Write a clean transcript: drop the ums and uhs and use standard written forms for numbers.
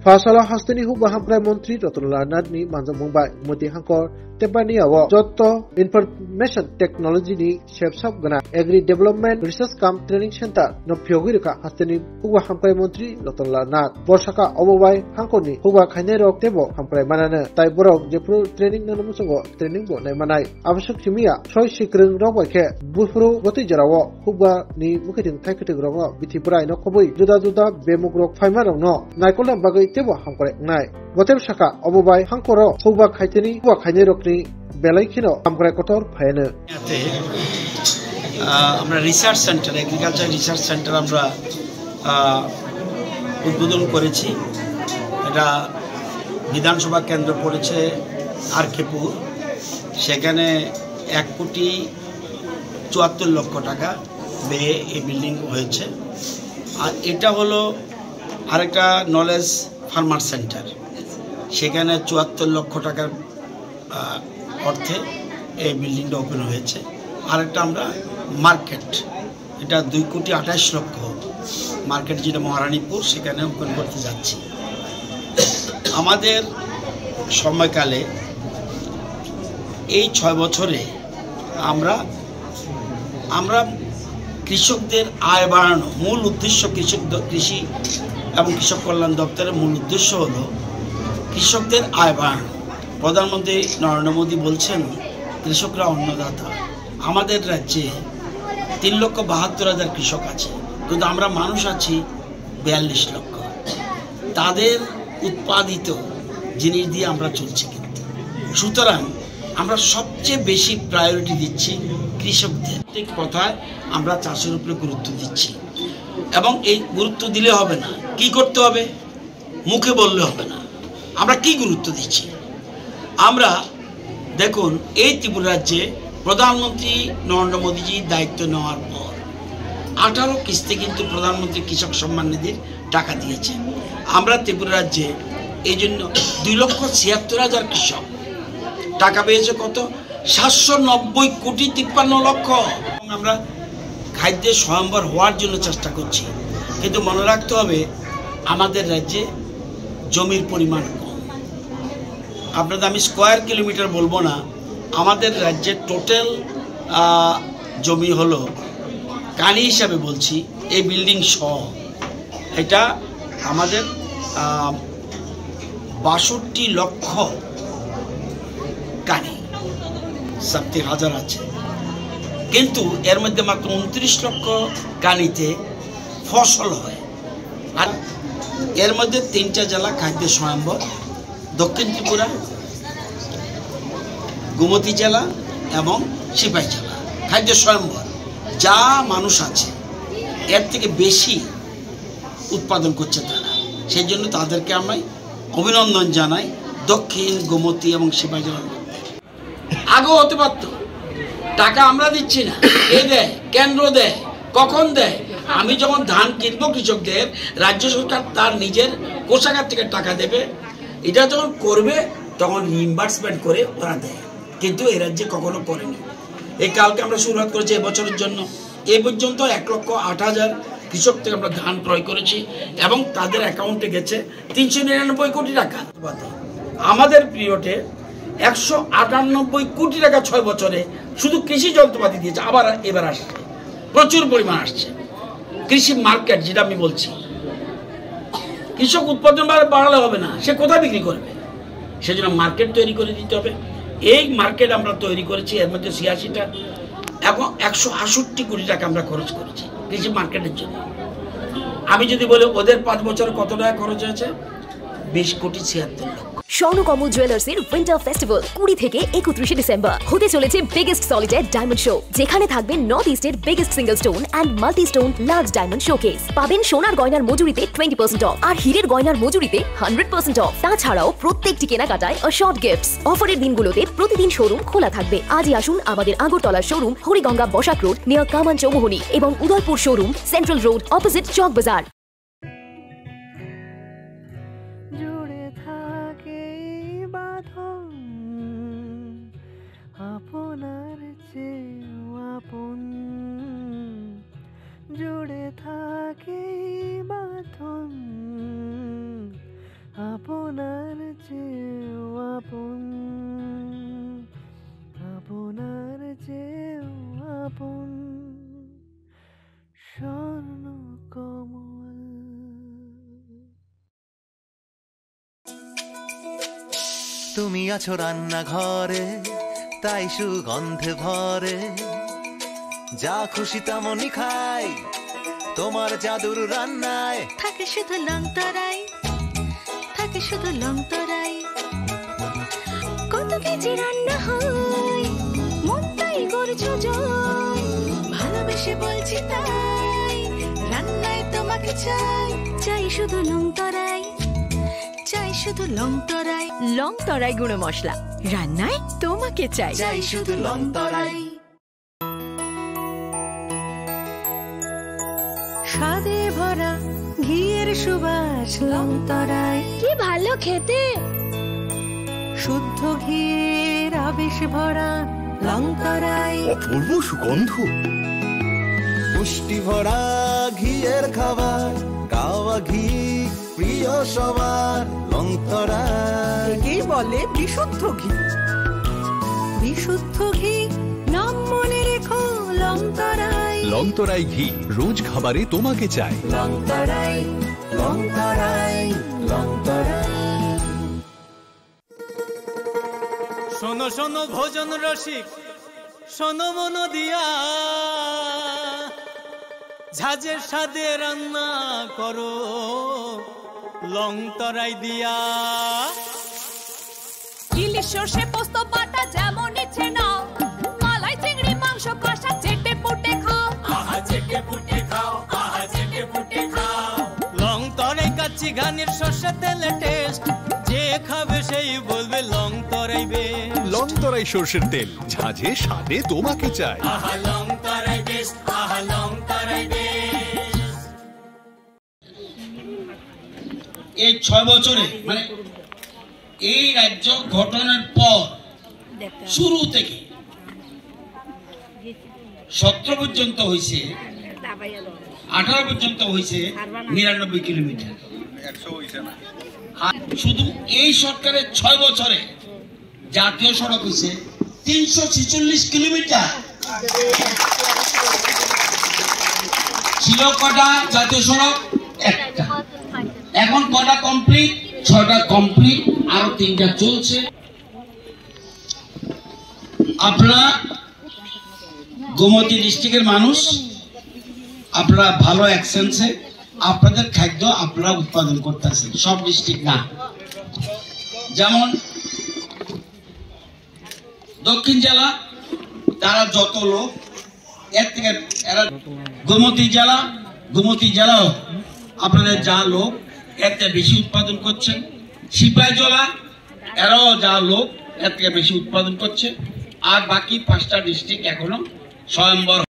Fasala hasteni huba hamprai mantri Rotnlal Nath ni manjang mungbai moti hangkor tepani awo joto information technology ni shepsap gana agri development research camp training center no pyogirika hasteni huba hamprai mantri Rotnlal Nath borsaka obobai hangkoni huba khainai rok tebo hamprai manana tai borok jepro training nanu musungo training bo nai manai abasuk chimia soi sikrung rok baikhe bufru goti jarawo huba ni mukhiding thaikiting rok bithi brai no khobui juda juda bemuk rok phaima rok no naikolna bagai tebo hamkore nai botem saka obobai hangkoro huba khaiteni huba khainai rokni belai khino hamkore kotor phaene আমরা research centre agriculture research centre আমরা উদ্বোধন করেছি। এটা বিধানসভা কেন্দ্র পড়েছে আরকেপুর, সেখানে 1,74,00,000 টাকা ব্যয়ে এই বিল্ডিং হয়েছে। আর এটা হলো আরেকটা নলেজ ফার্মার সেন্টার, সেখানে 74 লক্ষ টাকার অর্থে এই বিল্ডিংটা ওপেন হয়েছে। আরেকটা আমরা মার্কেট, এটা 2,28,00,000 মার্কেট, যেটা মহারানীপুর, সেখানে ওপেন করতে যাচ্ছি। আমাদের সময়কালে এই 6 বছরে আমরা কৃষকদের আয় বাড়ানো, মূল উদ্দেশ্য কৃষি এবং কৃষক কল্যাণ দপ্তরের মূল উদ্দেশ্য হলো কৃষকদের আয় বাড়ানো। প্রধানমন্ত্রী নরেন্দ্র মোদী বলছেন কৃষকরা অন্নদাতা। আমাদের রাজ্যে 3,72,000 কৃষক আছে, কিন্তু আমরা মানুষ আছি 42 লক্ষ। তাদের উৎপাদিত জিনিস দিয়ে আমরা চলছি, কিন্তু সুতরাং আমরা সবচেয়ে বেশি প্রায়োরিটি দিচ্ছি কৃষকদের। ঠিক কথায় আমরা চাষের উপরে গুরুত্ব দিচ্ছি, এবং এই গুরুত্ব দিলে হবে না, কি করতে হবে, মুখে বললে হবে না। আমরা কি গুরুত্ব দিচ্ছি? আমরা দেখুন, এই ত্রিপুরা রাজ্যে প্রধানমন্ত্রী নরেন্দ্র মোদীজি দায়িত্ব নেওয়ার পর 18 কিস্তি কিন্তু প্রধানমন্ত্রী কৃষক সম্মান নিধির টাকা দিয়েছে। আমরা ত্রিপুরা রাজ্যে এই জন্য 2,76,000 কৃষক টাকা পেয়েছে। কত? 790,53,00,000। আমরা খাদ্যের স্বয়ম্বর হওয়ার জন্য চেষ্টা করছি, কিন্তু মনে রাখতে হবে আমাদের রাজ্যে জমির পরিমাণ কম। আপনাদের আমি স্কোয়ার কিলোমিটার বলবো না, আমাদের রাজ্যের টোটাল জমি হলো, কানি হিসাবে বলছি, এই বিল্ডিং সহ এটা আমাদের 62 লক্ষ কানি, 70,000 আছে, কিন্তু এর মধ্যে মাত্র 29 লক্ষ কানিতে ফসল হয়। আর এর মধ্যে 3টা জেলা খাদ্য স্বয়ম্বর, দক্ষিণ ত্রিপুরা, গোমতী জেলা এবং সিপাহী জেলা খাদ্য স্বয়ম্বর। যা মানুষ আছে এর থেকে বেশি উৎপাদন করছে তারা, সেই জন্য তাদেরকে আমি অভিনন্দন জানাই। দক্ষিণ, গোমতী এবং সিপাহী জেলার মধ্যে আগেও হতে পারত, টাকা আমরা দিচ্ছি না, এ দেয়, কেন্দ্র দেয়। কখন দেয়? আমি যখন ধান কিনবো কৃষকদের, রাজ্য সরকার তার নিজের কোষাগার থেকে টাকা দেবে। এটা যখন করবে তখন রিইম্বার্সমেন্ট করে ওরা দেয়, কিন্তু এই রাজ্যে কখনো করেনি। এই কালকে আমরা শুরুয়াত করেছি এবছরের জন্য। এ পর্যন্ত 1,08,000 কৃষক থেকে আমরা ধান ক্রয় করেছি, এবং তাদের অ্যাকাউন্টে গেছে 399 কোটি টাকা। আমাদের পিরিয়ডে 198 কোটি টাকা 6 বছরে শুধু কৃষি যন্ত্রপাতি দিয়েছে। আবার এবার আসছে, প্রচুর পরিমাণ আসছে। কৃষি মার্কেট, যেটা আমি বলছি, কৃষক উৎপাদন বাড়ালে হবে না, সে কোথায় বিক্রি করবে? সেজন্য মার্কেট তৈরি করে দিতে হবে। এই মার্কেট আমরা তৈরি করেছি, এর মধ্যে 86টা এবং 168 কোটি টাকা আমরা খরচ করেছি কৃষি মার্কেটের জন্য। আমি যদি বলি ওদের 5 বছরে কত টাকা খরচ হয়েছে, 20,76,00,000। স্বর্ণকমল জুয়েলার্সের উইন্টার ফেস্টিভ্যাল 20 থেকে 31 ডিসেম্বর হতে চলেছে বিগেস্ট সলিটার ডায়মন্ড শো, যেখানে থাকবে নর্থ ইস্টের biggest single stone and multi stone large diamond showcase. পাবেন সোনার গয়নার মজুরিতে 20% অফ আর হীরের গয়নার মজুরিতে 100% অফ। তাছাড়াও প্রত্যেকটি কেনাকাটায় শর্ট গিফটস। অফারের দিনগুলোতে প্রতিদিন শোরুম খোলা থাকবে। আজই আসুন আমাদের আগরতলার showroom Hariganga Basak road near Kaman Chowmuhani এবং Udaipur showroom central road opposite Chowk Bazar. আপনার চেয়েও আপন জুড়ে থাকে বাঁধন, তুমি আছো রান্নাঘরে, তাই সুগন্ধে ভরে। যা খুশি তেমনই খাই, তোমার জাদুর রান্নায় থাকে শুধু লং তরাই, থাকে শুধু লং তরাই। কত কেজি রান্না হয়, মন তাই করছো জয়। ভালোবেসে বলছি তাই, রান্নায় তোমাকে চাই, চাই শুধু লং তরাই, চাই শুধু লং তরাই। লং তরাই গুঁড়ো মশলা, রান্নায় তোমাকে চাই, চাই শুধু লং তরাই। স্বাদে ভরা ঘিয়ের সুবাস লং তরাই, কি ভালো খেতে। শুদ্ধ ঘিয়ের আবেশ ভরা লং তরাই, অপূর্ব সুগন্ধ। পুষ্টি ভরা ঘিয়ের খাবার, গাওয়া ঘি প্রিয় সবার। লং তরাই একেই বলে বিশুদ্ধ ঘি। বিশুদ্ধ ঘি নাম মনে রেখো লং তরাই। লং তরাই ঘি রোজ খাবারে তোমাকে চাই। লং তরাই, লং তরাই, লং তরাই। শোনো শোনো ভোজন রসিক, শোনো মন দিয়া, ঝাঁঝের স্বাদে রান্না করো লং তরাই দিয়া। ইলিশ সর্ষে পোস্ত বাটা যেমন ইচ্ছে নাও, মালাই চিংড়ি মাংস কষা চেটে পুটে খাও, আহা চেটে পুটে খাও, আহা চেটে পুটে খাও। লং তরাই কাচ্চি ঘানির সর্ষে তেলে টেস্ট, যে খাবে সেই বলবে লং তরাই বেস্ট। লং তরাই সর্ষের তেল, ঝাঁঝে স্বাদে তোমাকে চাই। আহা লং তরাই বেস্ট, আহা লং তরাই বেস্ট। এই 6 বছরে মানে এই রাজ্য গঠনের পর শুরু থেকে 17 পর্যন্ত হয়েছে, 18 পর্যন্ত হয়েছে 99 কিলোমিটার। আর শুধু এই সরকারের 6 বছরে জাতীয় সড়ক হয়েছে 346 কিলোমিটার। ছিল কটা জাতীয় সড়ক? একটা। এখন কটা কমপ্লিট? 6টা কমপ্লিট, আরো 3টা চলছে। আপনারা গোমতী ডিস্ট্রিক্টের মানুষ, আপনারা ভালো অ্যাকসেন্সে আপনাদের খাদ্য আপনারা উৎপাদন করতেছেন, সব ডিস্ট্রিক্ট না। যেমন দক্ষিণ জেলা, তারা যত লোক এর থেকে এরা গোমতী জেলাও আপনাদের যা লোক এর থেকে বেশি উৎপাদন করছেন। সিপাহীজলা এরাও যা লোক এর থেকে বেশি উৎপাদন করছে। আর বাকি 5টা ডিস্ট্রিক্ট এখনো স্বয়ম্বর